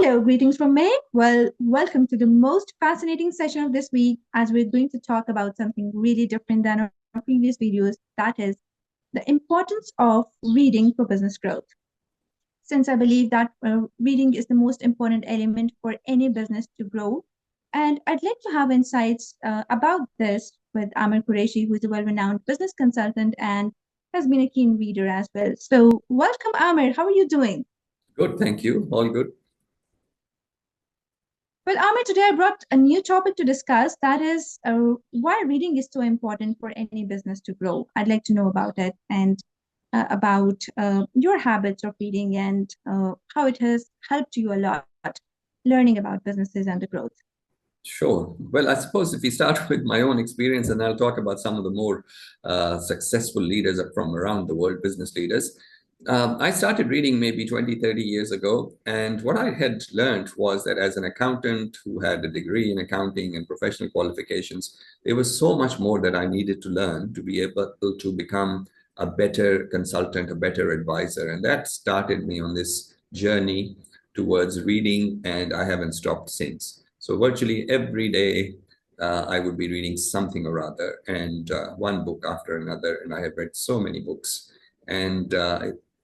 Hello, greetings from May. Well, welcome to the most fascinating session of this week as we're going to talk about something really different than our previous videos, that is the importance of reading for business growth. Since I believe that reading is the most important element for any business to grow. And I'd like to have insights about this with Amer Qureshi, who is a well-renowned business consultant and has been a keen reader as well. So welcome, Amer. How are you doing? Good, thank you. All good. Well, Amit, today I brought a new topic to discuss. That is why reading is so important for any business to grow. I'd like to know about it and about your habits of reading and how it has helped you a lot learning about businesses and the growth. Sure. Well, I suppose if we start with my own experience, and I'll talk about some of the more successful leaders from around the world, business leaders. I started reading maybe 20, 30 years ago. And what I had learned was that as an accountant who had a degree in accounting and professional qualifications, there was so much more that I needed to learn to be able to become a better consultant, a better advisor. And that started me on this journey towards reading, and I haven't stopped since. So virtually every day, I would be reading something or other, and one book after another. And I have read so many books, and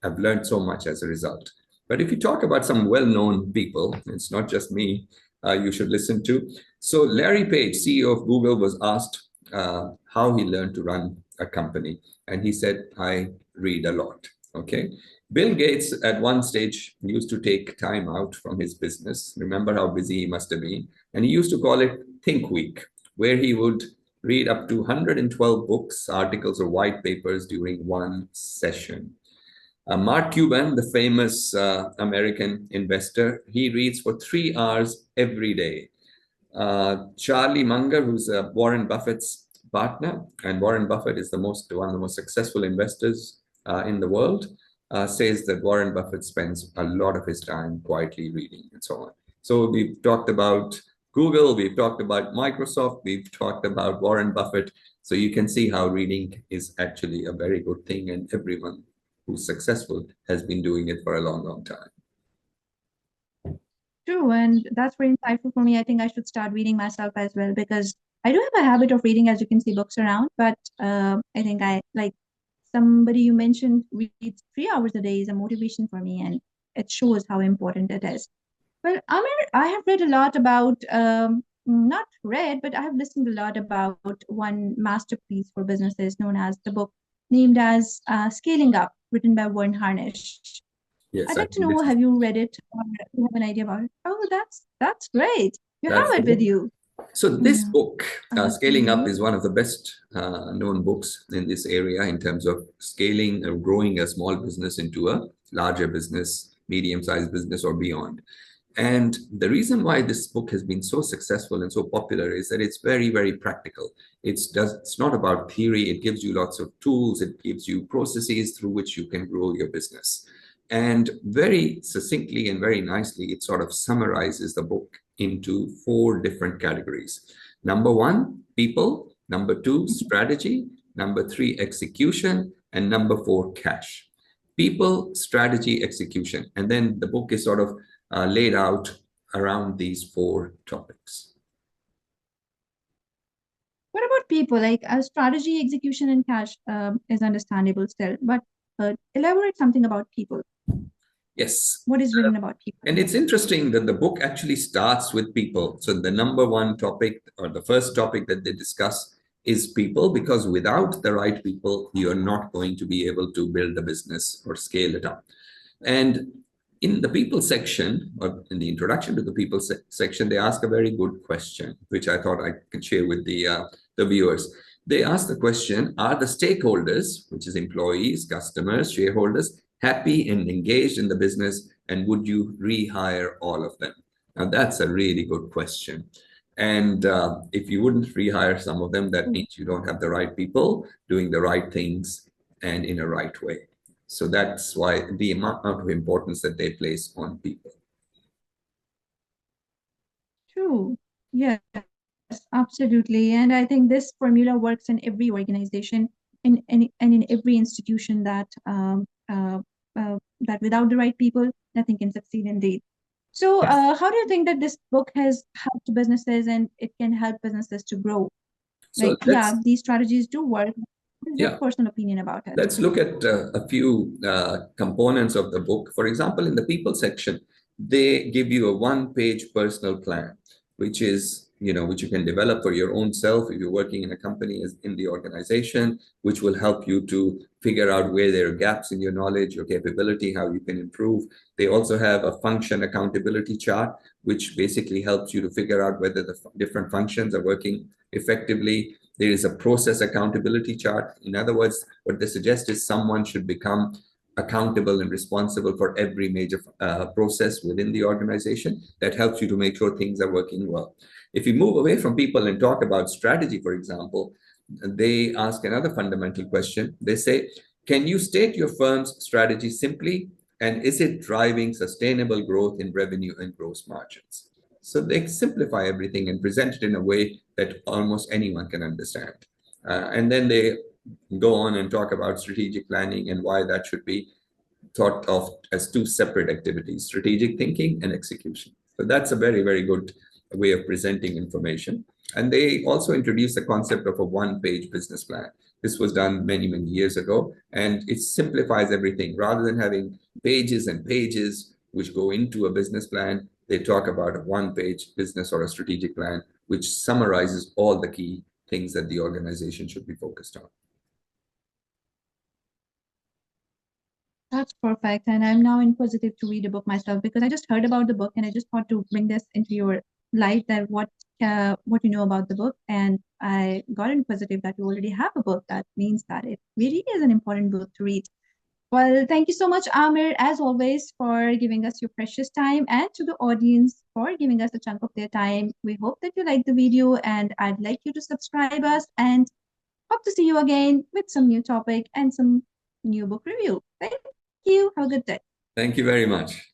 I've learned so much as a result. But if you talk about some well-known people, it's not just me, you should listen to. So Larry Page, CEO of Google, was asked how he learned to run a company. And he said, I read a lot. Okay. Bill Gates at one stage used to take time out from his business. Remember how busy he must have been. And he used to call it Think Week, where he would read up to 112 books, articles, or white papers during one session. Mark Cuban, the famous American investor, he reads for 3 hours every day. Charlie Munger, who's Warren Buffett's partner, and Warren Buffett is one of the most successful investors in the world, says that Warren Buffett spends a lot of his time quietly reading and so on. So we've talked about Google, we've talked about Microsoft, we've talked about Warren Buffett. So you can see how reading is actually a very good thing, and everyone who's successful has been doing it for a long, long time. True, and that's very insightful for me. I think I should start reading myself as well because I do have a habit of reading, as you can see, books around. But I think I like somebody you mentioned reads 3 hours a day is a motivation for me, and it shows how important it is. Well, Amir, I have read a lot about, not read, but I have listened a lot about one masterpiece for businesses known as the book named as Scaling Up, written by Verne Harnish. Yes, I'd I like to think know, this is have you read it or you have an idea about it? Oh, that's great. You have that's the it with book. you. So this Yeah. book, Scaling Up, Okay. is one of the best known books in this area in terms of scaling or growing a small business into a larger business, medium-sized business or beyond. And the reason why this book has been so successful and so popular is that it's very, very practical. It's not about theory. It gives you lots of tools. It gives you processes through which you can grow your business. And very succinctly and very nicely, it sort of summarizes the book into 4 different categories. Number 1, people. Number 2, strategy. Number 3, execution. And number 4, cash. People, strategy, execution. And then the book is sort of laid out around these 4 topics. What about people? Like strategy, execution, and cash is understandable still, but elaborate something about people. Yes. What is written about people? And it's interesting that the book actually starts with people. So the number 1 topic, or the first topic that they discuss, is people, because without the right people, you're not going to be able to build a business or scale it up. And in the people section, or in the introduction to the people section, they ask a very good question, which I thought I could share with the viewers. They ask the question, are the stakeholders, which is employees, customers, shareholders, happy and engaged in the business, and would you rehire all of them? Now, that's a really good question. And if you wouldn't rehire some of them, that means you don't have the right people doing the right things and in a right way. So that's why the amount of importance that they place on people. True. Yes, absolutely. And I think this formula works in every organization, and in every institution that that without the right people, nothing can succeed indeed. So, how do you think that this book has helped businesses and it can help businesses to grow? So Like, yeah, these strategies do work. What is your yeah, personal opinion about it? let's look at a few components of the book. For example, in the people section, they give you a one-page personal plan, which is, which you can develop for your own self if you're working in a company as in the organization, which will help you to figure out where there are gaps in your knowledge, your capability, how you can improve. They also have a function accountability chart, which basically helps you to figure out whether the different functions are working effectively. There is a process accountability chart. In other words, what they suggest is someone should become accountable and responsible for every major process within the organization. That helps you to make sure things are working well. If you move away from people and talk about strategy, for example, they ask another fundamental question. They say, can you state your firm's strategy simply? And is it driving sustainable growth in revenue and gross margins? So they simplify everything and present it in a way that almost anyone can understand. And then they go on and talk about strategic planning and why that should be thought of as two separate activities, strategic thinking and execution. So that's a very, very good way of presenting information. And they also introduced the concept of a one-page business plan. This was done many, many years ago, and it simplifies everything. Rather than having pages and pages which go into a business plan, they talk about a one-page business or a strategic plan, which summarizes all the key things that the organization should be focused on. That's perfect. And I'm now inquisitive to read a book myself because I just heard about the book and I just thought to bring this into your light that what you know about the book. And I got inquisitive that you already have a book. That means that it really is an important book to read. Well, thank you so much, Amer, as always, for giving us your precious time and to the audience for giving us a chunk of their time. We hope that you liked the video and I'd like you to subscribe us and hope to see you again with some new topic and some new book review. Thank you. Have a good day. Thank you very much.